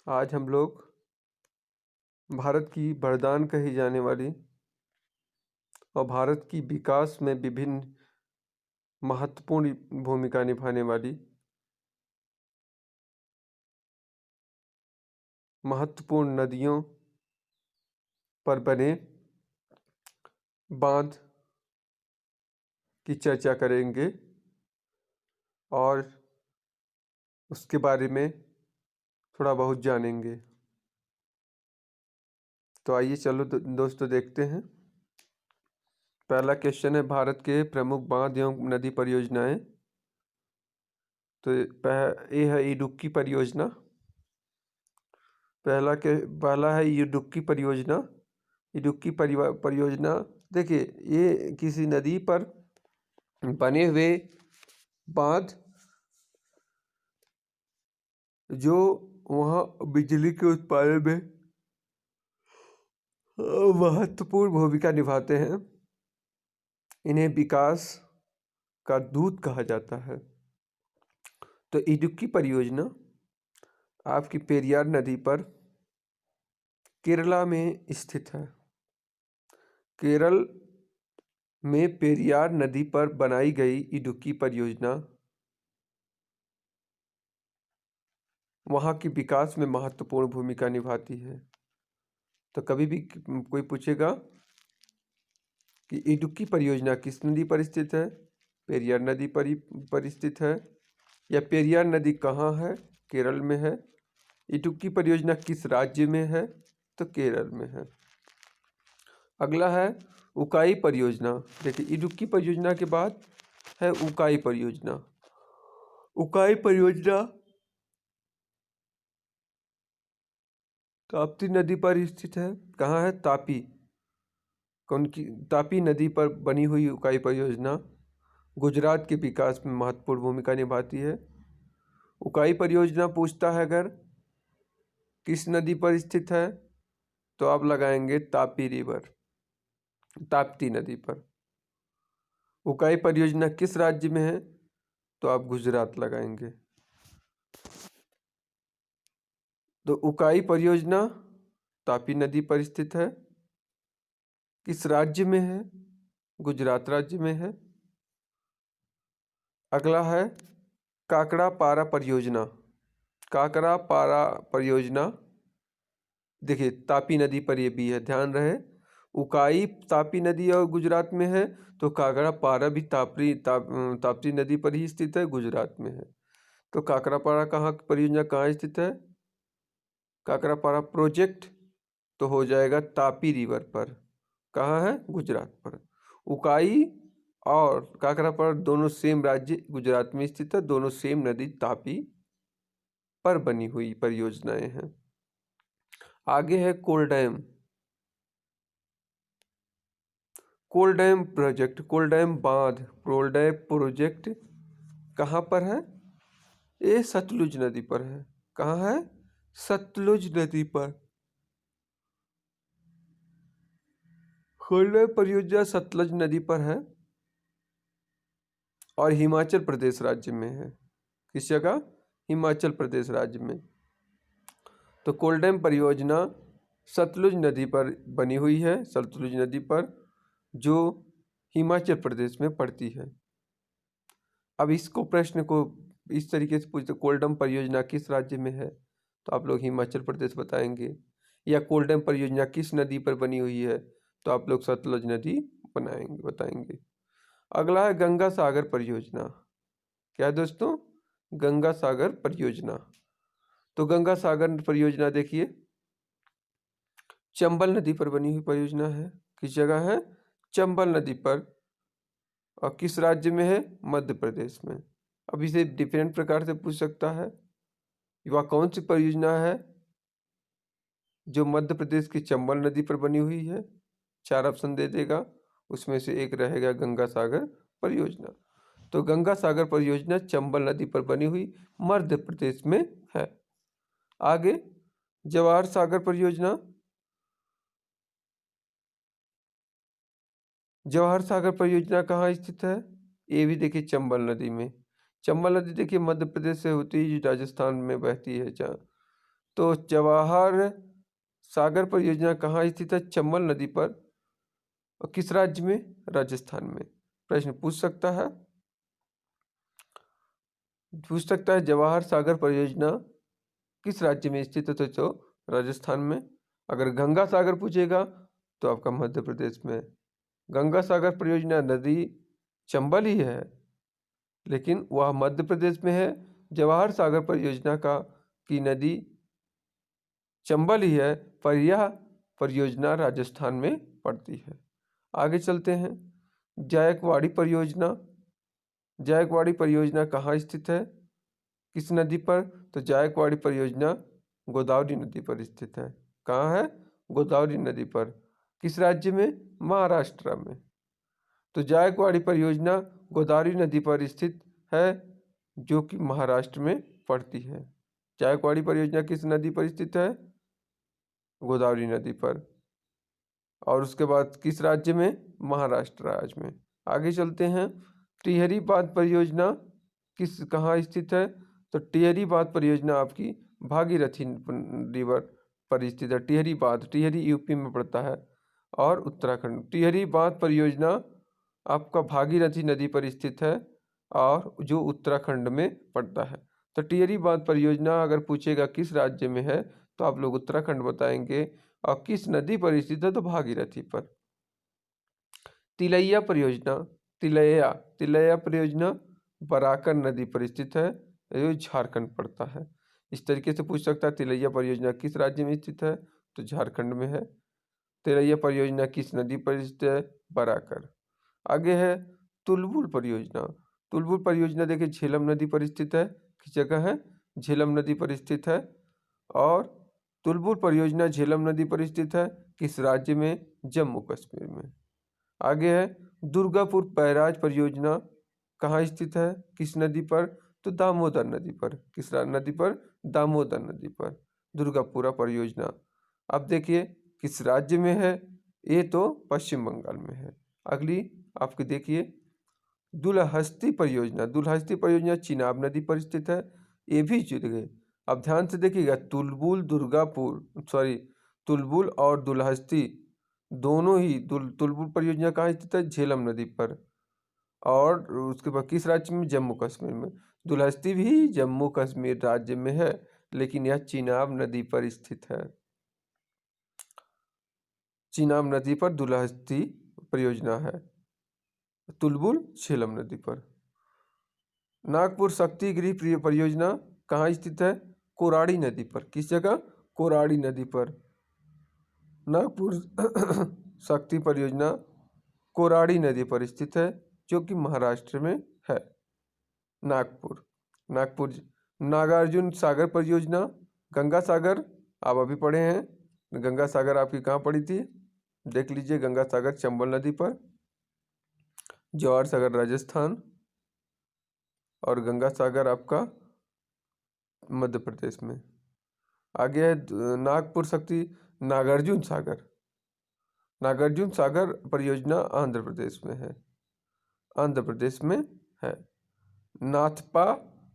आज हम लोग भारत की वरदान कही जाने वाली और भारत की विकास में विभिन्न महत्वपूर्ण भूमिका निभाने वाली महत्वपूर्ण नदियों पर बने बांध की चर्चा करेंगे और उसके बारे में थोड़ा बहुत जानेंगे। तो आइए चलो दोस्तों देखते हैं। पहला क्वेश्चन है, भारत के प्रमुख बांध एवं नदी परियोजनाएं। तो ये है इडुक्की परियोजना। पहला है इडुक्की परियोजना। इडुक्की परियोजना, देखिए, ये किसी नदी पर बने हुए बांध जो वहाँ बिजली के उत्पादन में महत्वपूर्ण भूमिका निभाते हैं, इन्हें विकास का दूत कहा जाता है। तो इडुक्की परियोजना आपकी पेरियार नदी पर केरला में स्थित है। केरल में पेरियार नदी पर बनाई गई इडुक्की परियोजना वहाँ के विकास में महत्वपूर्ण भूमिका निभाती है। तो कभी भी कोई पूछेगा कि इडुक्की परियोजना किस नदी पर स्थित है, पेरियार नदी पर स्थित है, या पेरियार नदी कहाँ है, केरल में है। इडुक्की परियोजना किस राज्य में है, तो केरल में है। अगला है उकाई परियोजना। देखिए, इडुक्की परियोजना के बाद है उकाई परियोजना। उकाई परियोजना ताप्ती नदी पर स्थित है। कहाँ है, तापी। कौन की, तापी नदी पर बनी हुई उकाई परियोजना गुजरात के विकास में महत्वपूर्ण भूमिका निभाती है। उकाई परियोजना पूछता है अगर किस नदी पर स्थित है, तो आप लगाएंगे तापी रिवर, ताप्ती नदी पर। उकाई परियोजना किस राज्य में है, तो आप गुजरात लगाएंगे। तो उकाई परियोजना तापी नदी पर स्थित है, किस राज्य में है, गुजरात राज्य में है। अगला है काकड़ा पारा परियोजना। काकड़ा पारा परियोजना, देखिए, तापी नदी पर ये भी है, ध्यान रहे। उकाई तापी नदी और गुजरात में है, तो काकड़ा पारा भी ताप्ती नदी पर ही स्थित है, गुजरात में है। तो काकड़ा पारा परियोजना कहाँ स्थित है, काकड़ा पारा प्रोजेक्ट तो हो जाएगा तापी रिवर पर। कहाँ है, गुजरात पर। उकाई और काकड़ा पारा दोनों सेम राज्य गुजरात में स्थित है, दोनों सेम नदी तापी पर बनी हुई परियोजनाएं हैं। आगे है कोल डैम प्रोजेक्ट। कोल डैम बांध, कोल डैम प्रोजेक्ट कहाँ पर है, ये सतलुज नदी पर है। कहाँ है, सतलुज नदी पर। कोल डैम परियोजना सतलुज नदी पर है और हिमाचल प्रदेश राज्य में है। किस जगह, हिमाचल प्रदेश राज्य में। तो कोल डैम परियोजना सतलुज नदी पर बनी हुई है, सतलुज नदी पर, जो हिमाचल प्रदेश में पड़ती है। अब इसको प्रश्न को इस तरीके से पूछते, कोल डैम परियोजना किस राज्य में है, तो आप लोग हिमाचल प्रदेश बताएंगे। या कोल डैम परियोजना किस नदी पर बनी हुई है, तो आप लोग सतलुज नदी बताएंगे। अगला है गंगा सागर परियोजना। क्या है दोस्तों, गंगा सागर परियोजना। तो गंगा सागर परियोजना देखिए, चंबल नदी पर बनी हुई परियोजना है। किस जगह है, चंबल नदी पर, और किस राज्य में है, मध्य प्रदेश में। अब इसे डिफरेंट प्रकार से पूछ सकता है, वह कौन सी परियोजना है जो मध्य प्रदेश की चंबल नदी पर बनी हुई है। 4 ऑप्शन दे देगा, उसमें से एक रहेगा गंगा सागर परियोजना। तो गंगा सागर परियोजना चंबल नदी पर बनी हुई मध्य प्रदेश में है। आगे जवाहर सागर परियोजना। जवाहर सागर परियोजना कहाँ स्थित है, ये भी देखिए चंबल नदी में। चंबल नदी देखिए मध्य प्रदेश से होती है, राजस्थान में बहती है। तो जवाहर सागर परियोजना कहाँ स्थित है? चंबल नदी पर। और किस राज्य में? राजस्थान में। प्रश्न पूछ सकता है जवाहर सागर परियोजना किस राज्य में स्थित है? तो राजस्थान में। अगर गंगा सागर पूछेगा तो आपका मध्य प्रदेश में। गंगा सागर परियोजना नदी चंबल ही है, लेकिन वह मध्य प्रदेश में है। जवाहर सागर परियोजना की नदी चंबल ही है, पर यह परियोजना राजस्थान में पड़ती है। आगे चलते हैं। जायकवाड़ी परियोजना कहाँ स्थित है? किस नदी पर? तो जायकवाड़ी परियोजना गोदावरी नदी पर स्थित है। कहाँ है? गोदावरी नदी पर। किस राज्य में? महाराष्ट्र में। तो जायकवाड़ी परियोजना गोदावरी नदी पर स्थित है, जो कि महाराष्ट्र में पड़ती है। जायकवाड़ी परियोजना किस नदी पर स्थित है? गोदावरी नदी पर। और उसके बाद किस राज्य में? महाराष्ट्र राज्य में। आगे चलते हैं। टिहरी बांध परियोजना कहाँ स्थित है? तो टिहरी बांध परियोजना आपकी भागीरथी रिवर पर स्थित है। टिहरी यूपी में पड़ता है और उत्तराखंड। टिहरी बांध परियोजना आपका भागीरथी नदी पर स्थित है और जो उत्तराखंड में पड़ता है। तो टिहरी बांध परियोजना अगर पूछेगा किस राज्य में है, तो आप लोग उत्तराखंड बताएंगे। और किस नदी पर स्थित है? तो भागीरथी पर। तिलैया परियोजना बराकर नदी पर स्थित है, जो झारखंड पड़ता है। इस तरीके से पूछ सकता है तिलैया परियोजना किस राज्य में स्थित है? तो झारखंड में है। तिलैया परियोजना किस नदी पर स्थित है? बराकर। आगे है तुलबुल परियोजना देखिए झेलम नदी पर स्थित है। किस जगह है? झेलम नदी पर स्थित है। और तुलबुल परियोजना झेलम नदी पर स्थित है। किस राज्य में? जम्मू कश्मीर में। आगे है दुर्गापुर बैराज परियोजना कहाँ स्थित है? किस नदी पर? तो दामोदर नदी पर। किस नदी पर? दामोदर नदी पर दुर्गापुरा परियोजना। अब देखिए किस राज्य में है? ये तो पश्चिम बंगाल में है। अगली आपकी देखिए दुलहस्ती परियोजना चिनाब नदी पर स्थित है। ये भी जुड़ गए। अब ध्यान से देखिएगा तुलबुल और दुलहस्ती दोनों ही तुलबुल परियोजना कहाँ स्थित है? झेलम नदी पर। और उसके बाद किस राज्य में? जम्मू कश्मीर में। दुलहस्ती भी जम्मू कश्मीर राज्य में है, लेकिन यह चिनाब नदी पर स्थित है। चिनाब नदी पर दुलहस्ती परियोजना है। तुलबुल झेलम नदी पर। नागपुर शक्ति गृह परियोजना कहाँ स्थित है? कोराड़ी नदी पर। किस जगह? कोराड़ी नदी पर। नागपुर शक्ति परियोजना कोराड़ी नदी पर स्थित है, जो कि महाराष्ट्र में है। नागपुर नागार्जुन सागर परियोजना गंगा सागर आप अभी पढ़े हैं। गंगा सागर आपकी कहाँ पड़ी थी? देख लीजिए गंगा सागर चंबल नदी पर। जवाहर सागर राजस्थान और गंगा सागर आपका मध्य प्रदेश में। आगे है नागार्जुन सागर परियोजना आंध्र प्रदेश में है। नाथपा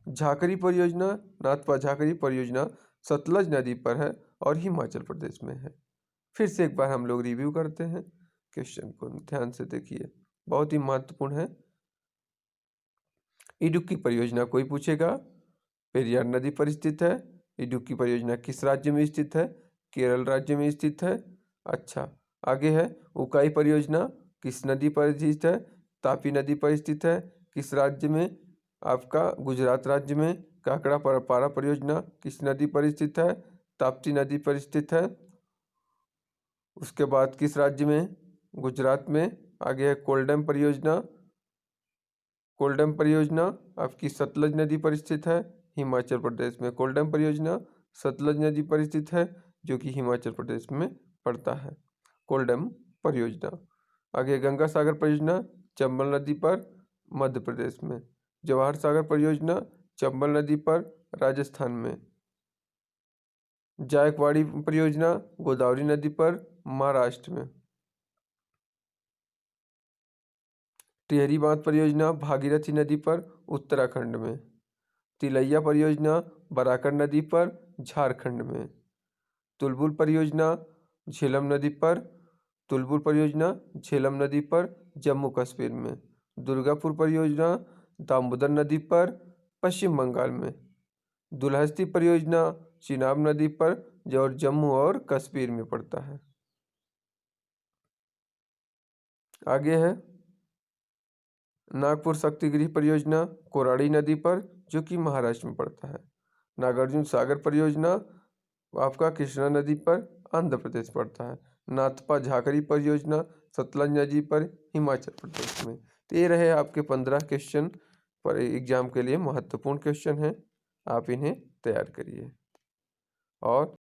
झाकरी परियोजना सतलज नदी पर है और हिमाचल प्रदेश में है। फिर से एक बार हम लोग रिव्यू करते हैं क्वेश्चन को, ध्यान से देखिए, बहुत ही महत्वपूर्ण है। इडुक्की परियोजना कोई पूछेगा, पेरियार नदी पर स्थित है। इडुक्की परियोजना किस राज्य में स्थित है? केरल राज्य में स्थित है। अच्छा, आगे है उकाई परियोजना किस नदी पर स्थित है? तापी नदी पर स्थित है। किस राज्य में? आपका गुजरात राज्य में। काकड़ा पारा परियोजना किस नदी पर स्थित है? ताप्ती नदी पर स्थित है। उसके बाद किस राज्य में? गुजरात में। आगे है कोल्डम परियोजना आपकी सतलज नदी पर स्थित है, हिमाचल प्रदेश में। कोल्डम परियोजना सतलज नदी पर स्थित है, जो कि हिमाचल प्रदेश में पड़ता है। कोल्डम परियोजना। आगे गंगा सागर परियोजना चंबल नदी पर, मध्य प्रदेश में। जवाहर सागर परियोजना चंबल नदी पर, राजस्थान में। जायकवाड़ी परियोजना गोदावरी नदी पर, महाराष्ट्र में। टिहरी बांध परियोजना भागीरथी नदी पर, उत्तराखंड में। तिलैया परियोजना बराकर नदी पर, झारखंड में। तुलबुल परियोजना झेलम नदी पर, तुलबुल परियोजना झेलम नदी पर जम्मू कश्मीर में। दुर्गापुर परियोजना दामोदर नदी पर पश्चिम बंगाल में। दुलहस्ती परियोजना चिनाब नदी पर जो जम्मू और कश्मीर में पड़ता है। आगे है नागपुर शक्तिगृह परियोजना कोराड़ी नदी पर जो कि महाराष्ट्र में पड़ता है। नागार्जुन सागर परियोजना आपका कृष्णा नदी पर आंध्र प्रदेश पड़ता है। नाथपा झाकरी परियोजना सतलज नदी पर हिमाचल प्रदेश में। तो ये रहे आपके 15 क्वेश्चन पर एग्जाम के लिए महत्वपूर्ण क्वेश्चन हैं, आप इन्हें तैयार करिए। और